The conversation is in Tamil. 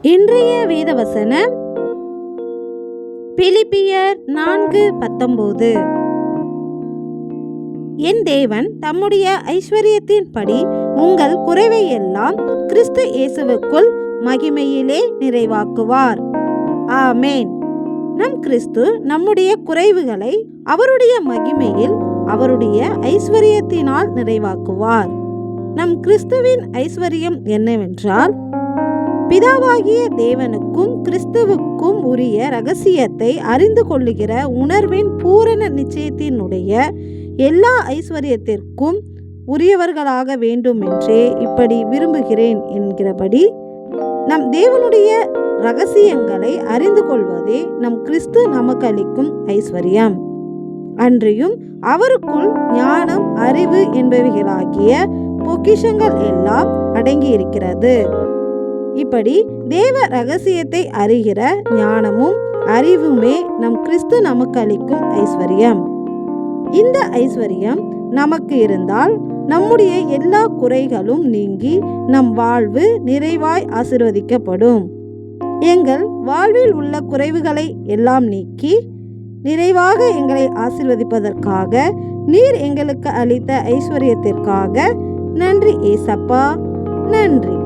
இன்றைய வேதவசனம் பிலிப்பியர் 4:19. என் தேவன் தம்முடைய ஐஸ்வரியத்தின்படி உங்கள் குறைவை எல்லாம் கிறிஸ்து இயேசுவுக்குள் மகிமையிலே நிறைவாக்குவார். ஆமேன். நம் கிறிஸ்து நம்முடைய குறைவுகளை அவருடைய மகிமையில் அவருடைய ஐஸ்வரியத்தினால் நிறைவாக்குவார். நம் கிறிஸ்துவின் ஐஸ்வரியம் என்னவென்றால், பிதாவாகிய தேவனுக்கும் கிறிஸ்துவுக்கும் உரிய இரகசியத்தை அறிந்து கொள்ளுகிற உணர்வின் பூரண நிச்சயத்தினுடைய எல்லா ஐஸ்வர்யத்திற்கும் உரியவர்களாக வேண்டும் என்றே இப்படி விரும்புகிறேன் என்கிறபடி நம் தேவனுடைய இரகசியங்களை அறிந்து கொள்வதே நம் கிறிஸ்து நமக்கு அளிக்கும் ஐஸ்வர்யம். அன்றியும் அவருக்குள் ஞானம், அறிவு என்பவைகளாகிய பொக்கிஷங்கள் எல்லாம் அடங்கி இருக்கிறது. இப்படி தேவ ரகசியத்தை அறிகிற ஞானமும் அறிவுமே நம் கிறிஸ்து நமக்கு அளிக்கும் ஐஸ்வர்யம். இந்த ஐஸ்வர்யம் நமக்கு இருந்தால் நம்முடைய எல்லா குறைகளும் நீங்கி நம் வாழ்வு நிறைவாய் ஆசீர்வதிக்கப்படும். எங்கள் வாழ்வில் உள்ள குறைவுகளை எல்லாம் நீக்கி நிறைவாக எங்களை ஆசீர்வதிப்பதற்காக நீர் எங்களுக்கு அளித்த ஐஸ்வர்யத்திற்காக நன்றி ஏசப்பா, நன்றி.